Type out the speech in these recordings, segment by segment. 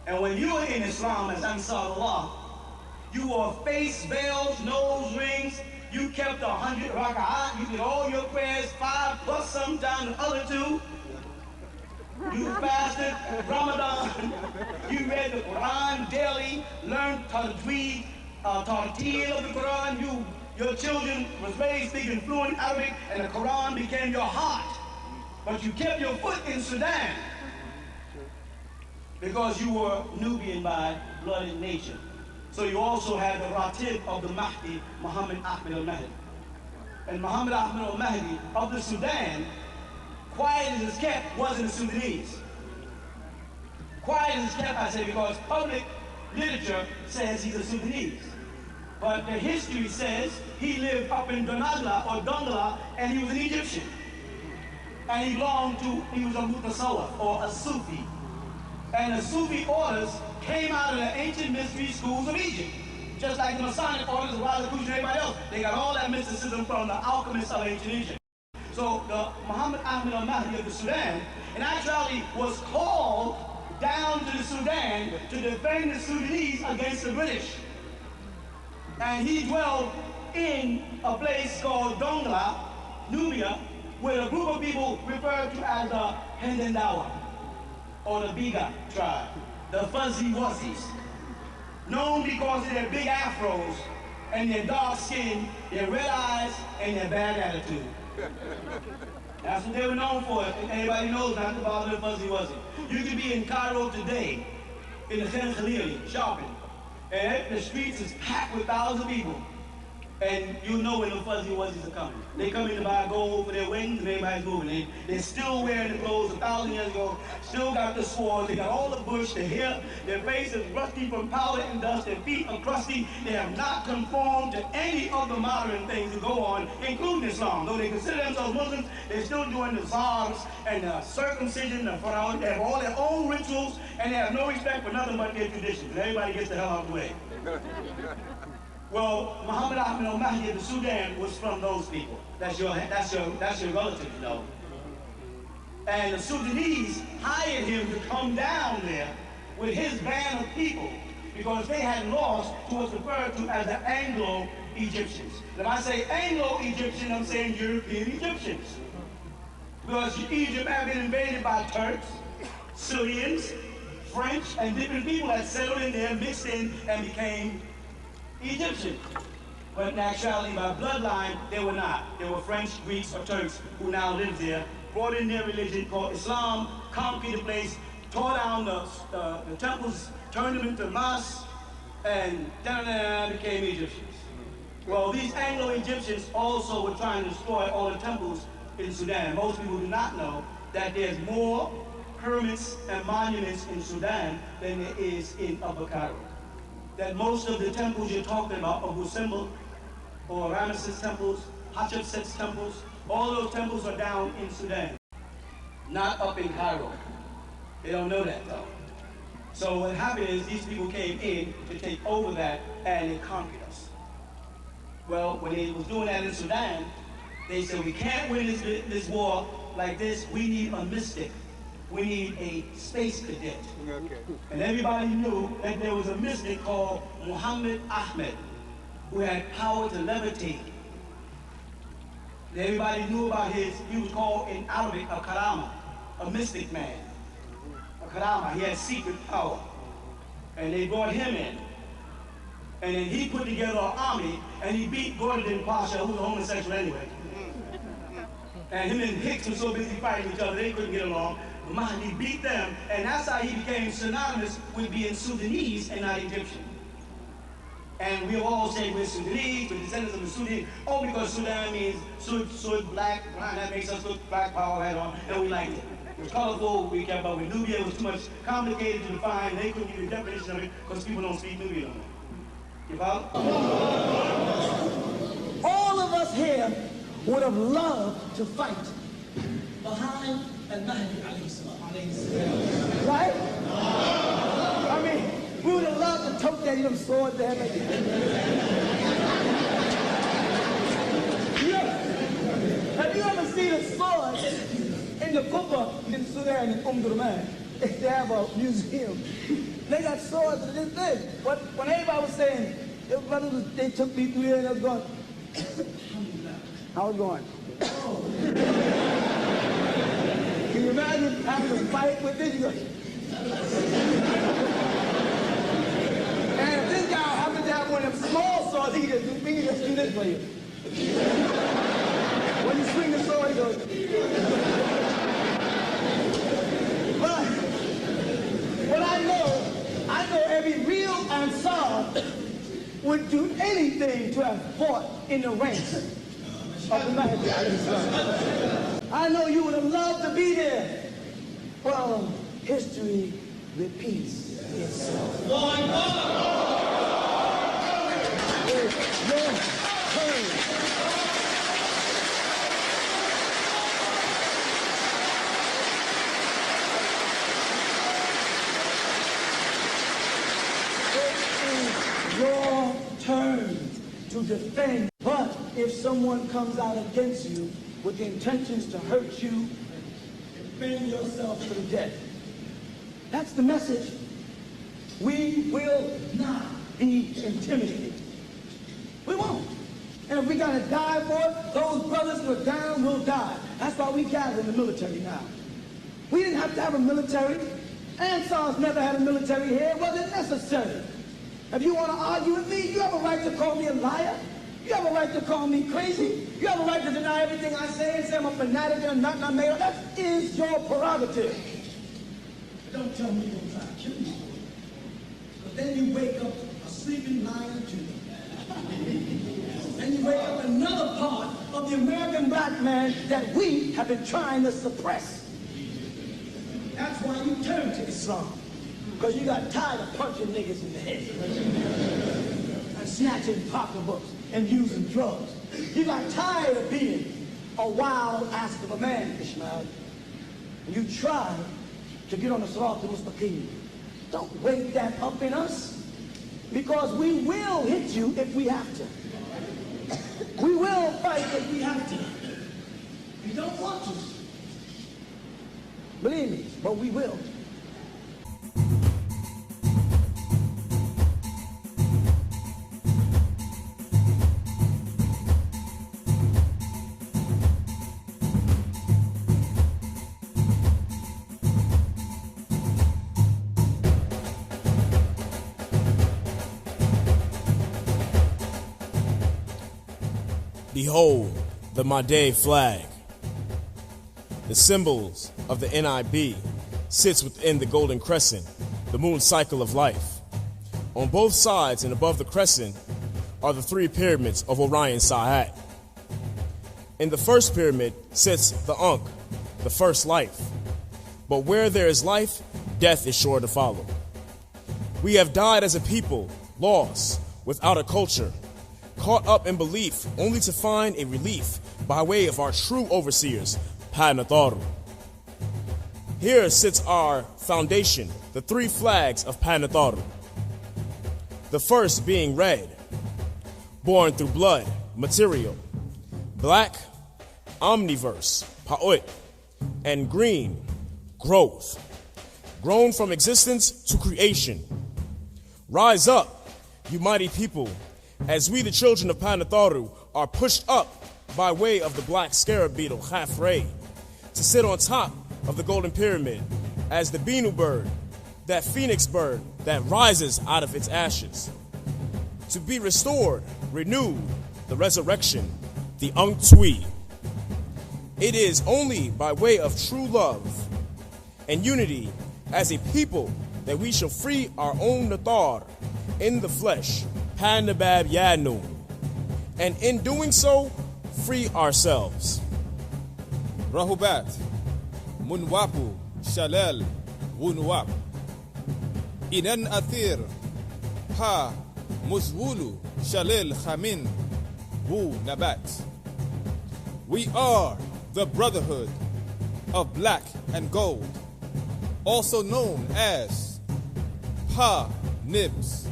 And when you were in Islam as Ansarullah, you wore face veils, nose rings, you kept 100 raka'at, you did all your prayers, 5 plus sometimes the other 2. You fasted Ramadan, you read the Quran daily, learned tajweed, tartil of the Quran, your children was raised speaking fluent Arabic, and the Quran became your heart. But you kept your foot in Sudan because you were Nubian by blood and nature. So you also had the Ratib of the Mahdi Muhammad Ahmad. And Muhammad Ahmad al-Mahdi of the Sudan, quiet as it's kept, wasn't a Sudanese. Quiet as it's kept, I say, because public literature says he's a Sudanese. But the history says he lived up in Donagla or Dongla, and he was an Egyptian. And he was a Mutasawwif or a Sufi. And the Sufi orders came out of the ancient mystery schools of Egypt. Just like the Masonic orders, the Rosicrucians, and everybody else. They got all that mysticism from the alchemists of ancient Egypt. So the Muhammad Ahmad al-Mahdi of the Sudan, in actuality, was called down to the Sudan to defend the Sudanese against the British. And he dwelled in a place called Dongla, Nubia, where a group of people referred to as the Hendendawa, or the Biga tribe, the Fuzzy Wuzzies, known because of their big afros and their dark skin, their red eyes, and their bad attitude. That's what they were known for. Everybody knows not about the Fuzzy Wuzzy. You could be in Cairo today, in the Khan Khalili, shopping, and the streets is packed with thousands of people. And you know when the Fuzzy Wuzzies are coming. They come in to buy gold for their wings, and everybody's moving. They're still wearing the clothes 1,000 years ago, still got the swords, they got all the bush, their hair, their face is rusty from powder and dust, their feet are crusty. They have not conformed to any of the modern things that go on, including Islam. Though they consider themselves Muslims, they're still doing the zars and the circumcision, the pharaoh. They have all their own rituals, and they have no respect for nothing but their traditions. And everybody gets the hell out of the way. Well, Muhammad Ahmad al-Mahdi of the Sudan was from those people. That's your relative, you know. And the Sudanese hired him to come down there with his band of people because they had lost to what's referred to as the Anglo-Egyptians. If I say Anglo-Egyptian, I'm saying European Egyptians. Because Egypt had been invaded by Turks, Syrians, French, and different people that settled in there, mixed in, and became Egyptian. But in actuality, by bloodline, they were not. They were French, Greeks, or Turks who now live there, brought in their religion called Islam, conquered the place, tore down the temples, turned them into mosques, and became Egyptians. Well, these Anglo-Egyptians also were trying to destroy all the temples in Sudan. Most people do not know that there's more pyramids and monuments in Sudan than there is in Upper Cairo. That most of the temples you're talking about, Abu Simbel, or Ramesses temples, Hatshepsut's temples, all those temples are down in Sudan, not up in Cairo. They don't know that though. So what happened is these people came in to take over that and they conquered us. Well, when they was doing that in Sudan, they said we can't win this war like this, we need a mystic. We need a space cadet. Okay. And everybody knew that there was a mystic called Muhammad Ahmad who had power to levitate. And everybody knew about he was called in Arabic a karama, a mystic man. A karama, he had secret power. And they brought him in. And then he put together an army and he beat Gordon Pasha, who was a homosexual anyway. And him and Hicks were so busy fighting each other, they couldn't get along. Mahdi beat them, and that's how he became synonymous with being Sudanese and not Egyptian. And we all say we're Sudanese, we're descendants of the Sudanese. Oh, because Sudan means Sud, black, that makes us look black power hat on, and we liked it. It was colorful, we kept up with Nubia, it was too much complicated to define, they couldn't give you a definition of it, because people don't speak Nubia no more. You follow? All of us here would have loved to fight behind Al-Mahdi alayhi salam. Right? I mean, we would have loved to tote that sword there. Have you ever seen a sword in the Kufa in Sudan in Durman? They have a museum. They got swords and this thing. But when everybody was saying, they took me through there and I was going, I was going, can you imagine having to fight with this? You go, and if this guy happens to have one of them small swords, he can just do this for you. When you swing the sword, he goes. But what I know every real Ansar would do anything to have fought in the ranks of the Mahdi. I know you would have loved to be there. Well, history repeats itself. It's your turn. Your turn to defend. But if someone comes out against you with the intentions to hurt you, defend yourself to the death. That's the message. We will not be intimidated. We won't. And if we gotta die for it, those brothers who are down will die. That's why we gather in the military now. We didn't have to have a military. Ansaars never had a military here. It wasn't necessary. If you want to argue with me, you have a right to call me a liar. You have a right to call me crazy. You have a right to deny everything I say and say I'm a fanatic and I'm not made up. That is your prerogative. But don't tell me you're going to try to kill me. But then you wake up a sleeping lion too. And you wake up another part of the American black man that we have been trying to suppress. That's why you turn to Islam. Because you got tired of punching niggas in the head and snatching pocketbooks and using drugs. You got tired of being a wild ass of a man, Ishmael. And you tried to get on the Sirat al-Mustaqim. Don't wake that up in us, because we will hit you if we have to. We will fight if we have to. We don't want to. Believe me, but we will. Behold the Mahdi flag. The symbols of the NIB sits within the golden crescent, the moon cycle of life. On both sides and above the crescent are the three pyramids of Orion Sahat. In the first pyramid sits the Ankh, the first life. But where there is life, death is sure to follow. We have died as a people, lost, without a culture, caught up in belief only to find a relief by way of our true overseers, Paternal. Here sits our foundation, the three flags of Paternal. The first being red, born through blood, material. Black, omniverse, Pa'ut. And green, growth. Grown from existence to creation. Rise up, you mighty people, as we, the children of Paternal, are pushed up by way of the black scarab beetle, Khafre, to sit on top of the golden pyramid as the Binu bird, that phoenix bird that rises out of its ashes. To be restored, renewed, the resurrection, the Unktwi. It is only by way of true love and unity as a people that we shall free our own Nathar in the flesh, Panabab Yanun, and in doing so, free ourselves. Rahubat, Munwapu, Shalal, Wunwap. Inan Athir, Pa, Muswulu, Shalil Khamin, Wu Nabat. We are the Brotherhood of Black and Gold, also known as Pa Nibs.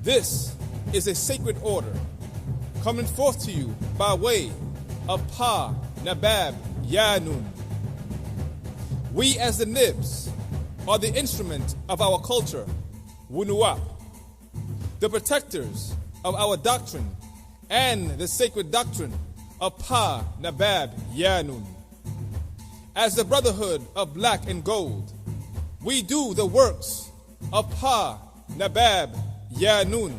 This is a sacred order coming forth to you by way of Pa Nabab Yanun. We as the Nibs are the instrument of our culture, Nuwaup, the protectors of our doctrine and the sacred doctrine of Paa S.I.B. As the Brotherhood of Black and Gold, we do the works of Paa S.I.B.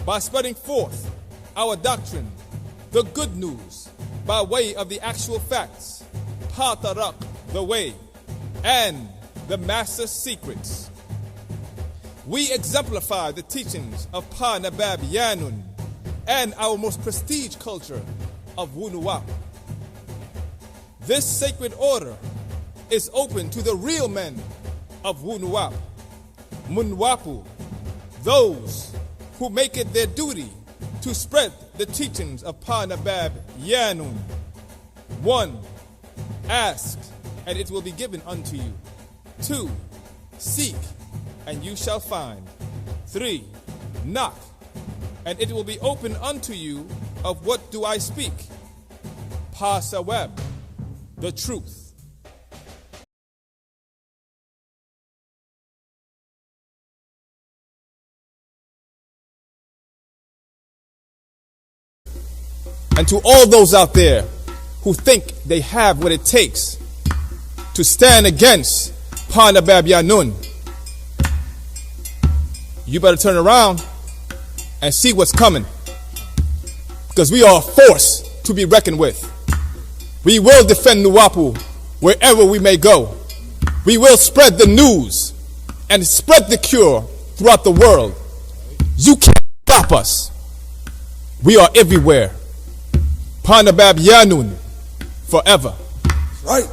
by spreading forth our doctrine, the good news, by way of the actual facts, Paternal, the way, and the master secrets. We exemplify the teachings of Paa S.I.B. and our most prestige culture of Nuwaup. This sacred order is open to the real men of Nuwaup, Munwapu, those who make it their duty to spread the teachings of Paa S.I.B. 1. Ask, and it will be given unto you. 2. Seek, and you shall find. 3. Knock, and it will be open unto you. Of what do I speak? Paa S.I.B, the truth. And to all those out there who think they have what it takes to stand against Paa S.I.B, you better turn around and see what's coming, because we are a force to be reckoned with. We will defend Nuwaupu wherever we may go. We will spread the news and spread the cure throughout the world. You can't stop us. We are everywhere. Paa S.I.B. forever. Right.